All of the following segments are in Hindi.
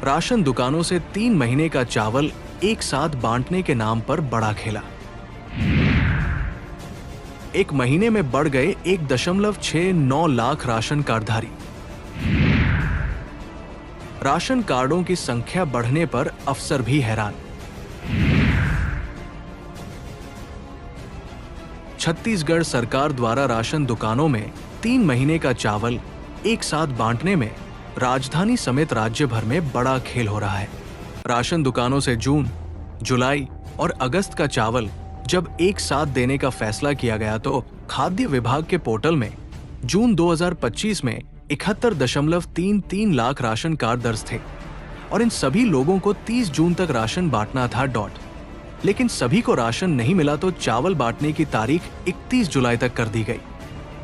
राशन दुकानों से 3 महीने का चावल एक साथ बांटने के नाम पर बड़ा खेला। एक महीने में बढ़ गए 1.69 लाख राशन कार्डधारी। राशन कार्डों की संख्या बढ़ने पर अफसर भी हैरान। छत्तीसगढ़ सरकार द्वारा राशन दुकानों में 3 महीने का चावल एक साथ बांटने में राजधानी समेत राज्य भर में बड़ा खेल हो रहा है। राशन दुकानों से जून, जुलाई और अगस्त का चावल जब एक साथ देने का फैसला किया गया तो खाद्य विभाग के पोर्टल में जून 2025 में 71.33 लाख राशन कार्ड दर्ज थे और इन सभी लोगों को 30 जून तक राशन बांटना था। लेकिन सभी को राशन नहीं मिला तो चावल बांटने की तारीख 31 जुलाई तक कर दी गई।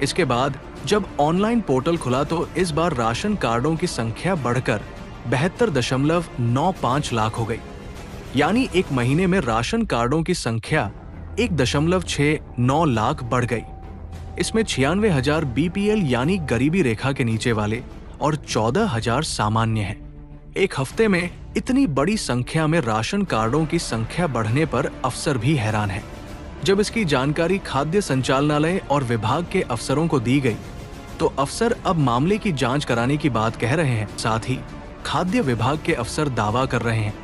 इसके बाद जब ऑनलाइन पोर्टल खुला तो इस बार राशन कार्डों की संख्या बढ़कर 72.95 लाख हो गई। यानी एक महीने में राशन कार्डों की संख्या 1.69 लाख बढ़ गई। इसमें 96,000 बीपीएल यानी गरीबी रेखा के नीचे वाले और 14,000 सामान्य हैं। एक हफ्ते में इतनी बड़ी संख्या में राशन कार्डों की संख्या बढ़ने पर अफसर भी हैरान हैं। जब इसकी जानकारी खाद्य संचालनालय और विभाग के अफसरों को दी गई तो अफसर अब मामले की जांच कराने की बात कह रहे हैं। साथ ही खाद्य विभाग के अफसर दावा कर रहे हैं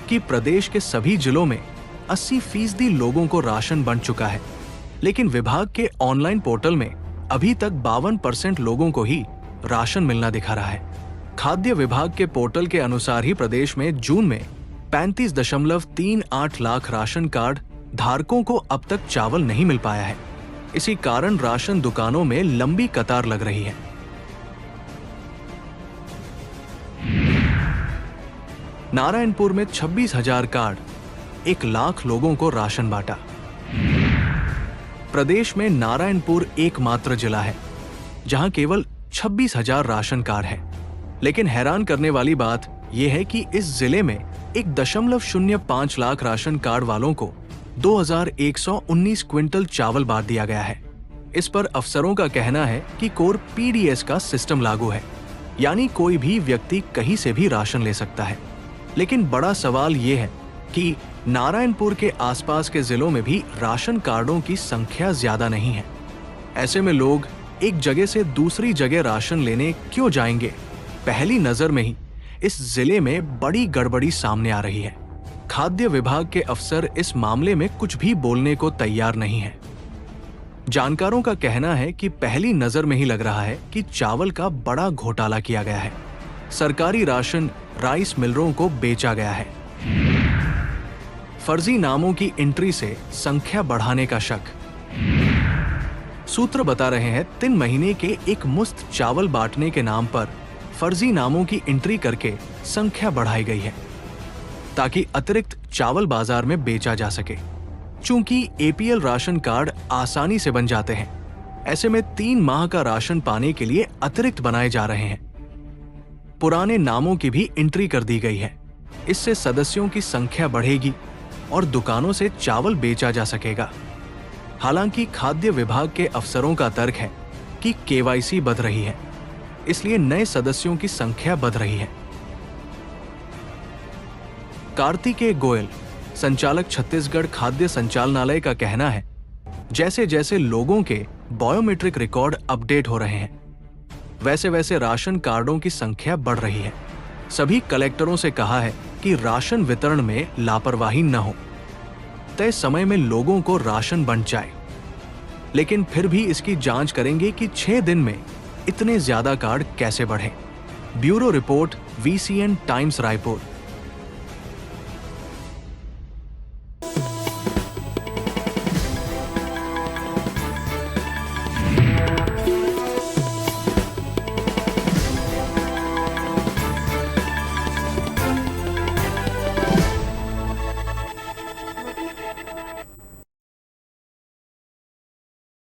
कि प्रदेश के सभी जिलों में 80% लोगों को राशन बंट चुका है, लेकिन विभाग के ऑनलाइन पोर्टल में अभी तक 52% लोगों को ही राशन मिलना दिखा रहा है। खाद्य विभाग के पोर्टल के अनुसार ही प्रदेश में जून में 35.38 लाख राशन कार्ड धारकों को अब तक चावल नहीं मिल पाया है। इसी कारण राशन दुकानों में लंबी कतार लग रही है। नारायणपुर में 26,000 कार्ड 1 लाख लोगों को राशन बांटा। प्रदेश में नारायणपुर एकमात्र जिला है जहां केवल 26,000 राशन कार्ड है। लेकिन हैरान करने वाली बात यह है कि इस जिले में 1.05 लाख राशन कार्ड वालों को 2,119 क्विंटल चावल बांट दिया गया है। इस पर अफसरों का कहना है कि कोर पीडीएस का सिस्टम लागू है, यानी कोई भी व्यक्ति कहीं से भी राशन ले सकता है। लेकिन बड़ा सवाल ये है कि नारायणपुर के आसपास के जिलों में भी राशन कार्डों की संख्या ज्यादा नहीं है। ऐसे में लोग एक जगह से दूसरी जगह राशन लेने क्यों जाएंगे? पहली नजर में ही इस जिले में बड़ी गड़बड़ी सामने आ रही है। खाद्य विभाग के अफसर इस मामले में कुछ भी बोलने को तैयार नहीं है। जानकारों का कहना है कि पहली नजर में ही लग रहा है कि चावल का बड़ा घोटाला किया गया है। सरकारी राशन राइस मिलरों को बेचा गया है। फर्जी नामों की एंट्री से संख्या बढ़ाने का शक। सूत्र बता रहे हैं 3 महीने के एक मुश्त चावल बांटने के नाम पर फर्जी नामों की एंट्री करके संख्या बढ़ाई गई है ताकि अतिरिक्त चावल बाजार में बेचा जा सके। चूंकि एपीएल राशन कार्ड आसानी से बन जाते हैं, ऐसे में 3 माह का राशन पाने के लिए अतिरिक्त बनाए जा रहे हैं। पुराने नामों की भी एंट्री कर दी गई है। इससे सदस्यों की संख्या बढ़ेगी और दुकानों से चावल बेचा जा सकेगा। हालांकि खाद्य विभाग के अफसरों का तर्क है कि केवाईसी बढ़ रही है, इसलिए नए सदस्यों की संख्या बढ़ रही है। कार्तिकेय गोयल, संचालक छत्तीसगढ़ खाद्य संचालनालय का कहना है, जैसे जैसे लोगों के बायोमेट्रिक रिकॉर्ड अपडेट हो रहे हैं, वैसे वैसे राशन कार्डों की संख्या बढ़ रही है। सभी कलेक्टरों से कहा है कि राशन वितरण में लापरवाही न हो, तय समय में लोगों को राशन बंट जाए। लेकिन फिर भी इसकी जांच करेंगे कि 6 दिन में इतने ज्यादा कार्ड कैसे बढ़े। Bureau report, VCN times Raipur.